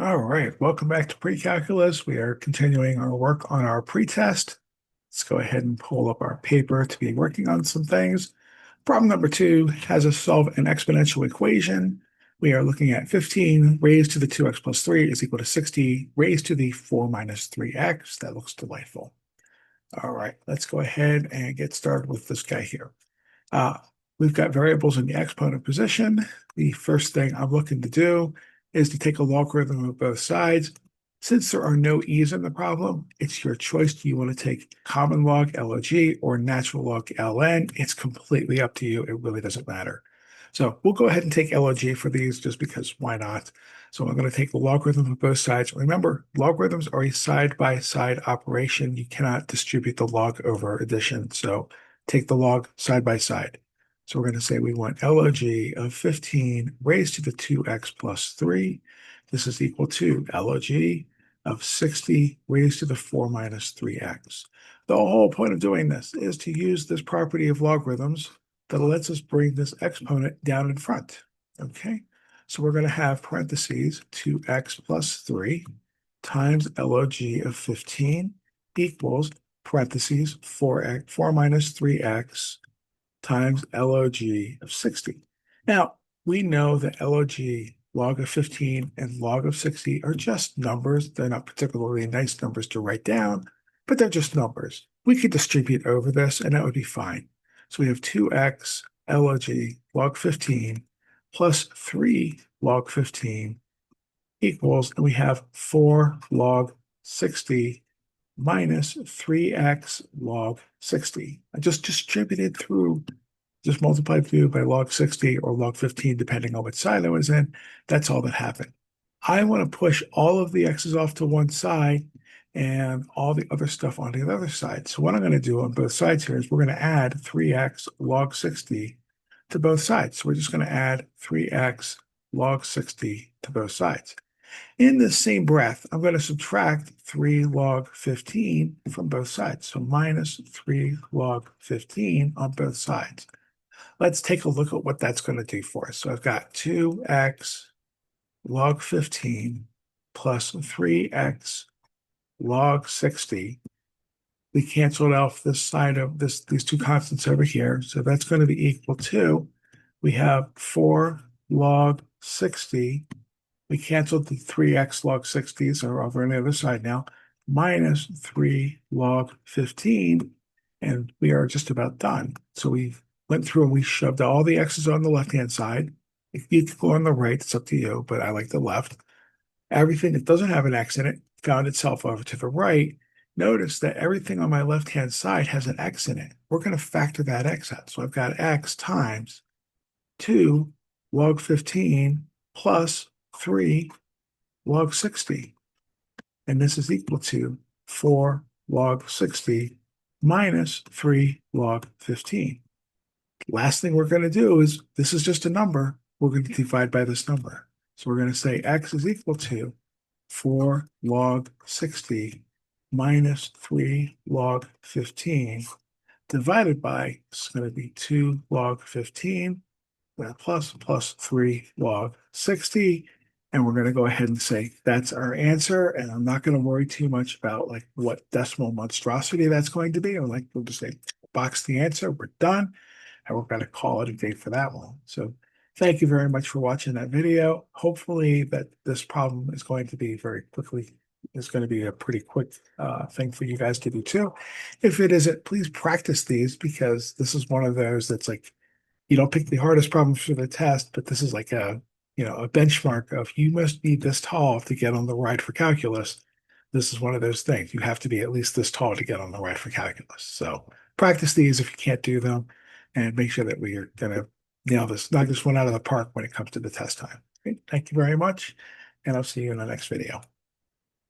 All right, welcome back to Pre-Calculus. We are continuing our work on our pretest. Let's go ahead and pull up our paper to be working on some things. Problem number 2 has us solve an exponential equation. We are looking at 15 raised to the 2x plus 3 is equal to 60 raised to the 4 minus 3x. That looks delightful. All right, let's go ahead and get started with this guy here. Uh, we've got variables in the exponent position. The first thing I'm looking to do is to take a logarithm of both sides. Since there are no e's in the problem, it's your choice. Do you want to take common log log or natural log ln? It's completely up to you. It really doesn't matter. So we'll go ahead and take log for these just because why not? So I'm going to take the logarithm of both sides. Remember, logarithms are a side-by-side operation. You cannot distribute the log over addition. So take the log side by side. So we're going to say we want log of 15 raised to the 2x plus 3. This is equal to log of 60 raised to the 4 minus 3x. The whole point of doing this is to use this property of logarithms that lets us bring this exponent down in front. Okay, so we're going to have parentheses 2x plus 3 times log of 15 equals parentheses 4 minus 3x times log of 60. Now, we know that log of 15 and log of 60 are just numbers. They're not particularly nice numbers to write down, but they're just numbers. We could distribute over this, and that would be fine. So we have 2x log 15 plus 3 log 15 equals, and we have 4 log 60 minus 3x log 60. I just distributed through, just multiplied through by log 60 or log 15, depending on which side I was in. That's all that happened. I want to push all of the x's off to one side and all the other stuff onto the other side. So what I'm going to do on both sides here is we're going to add 3x log 60 to both sides. So we're just going to add 3x log 60 to both sides. In the same breath, I'm going to subtract 3 log 15 from both sides. So minus 3 log 15 on both sides. Let's take a look at what that's going to do for us. So I've got 2x log 15 plus 3x log 60. We canceled off this side of these two constants over here. So that's going to be equal to, we have 4 log 60. We canceled the 3x log 60, so we're over on the other side now, minus 3 log 15, and we are just about done. So we went through and we shoved all the x's on the left-hand side. If you could go on the right, it's up to you, but I like the left. Everything that doesn't have an x in it found itself over to the right. Notice that everything on my left-hand side has an x in it. We're going to factor that x out. So I've got x times 2 log 15 plus 3 log 60. And this is equal to 4 log 60 minus 3 log 15. Last thing we're going to do is, this is just a number, we're going to divide by this number. So we're going to say x is equal to 4 log 60 minus 3 log 15 divided by, it's going to be 2 log 15 plus 3 log 60. And we're going to go ahead and say that's our answer. And I'm not going to worry too much about like what decimal monstrosity that's going to be. Or like we'll just say box the answer, we're done. And we're going to call it a day for that one. So thank you very much for watching that video. Hopefully that this problem is going to be it's going to be a pretty quick thing for you guys to do too. If it isn't, please practice these, because this is one of those that's like, you don't pick the hardest problems for the test, but this is like a benchmark of, you must be this tall to get on the ride for calculus. This is one of those things. You have to be at least this tall to get on the ride for calculus. So practice these if you can't do them, and make sure that we are going to nail this, knock this one out of the park when it comes to the test time. Okay, thank you very much, and I'll see you in the next video.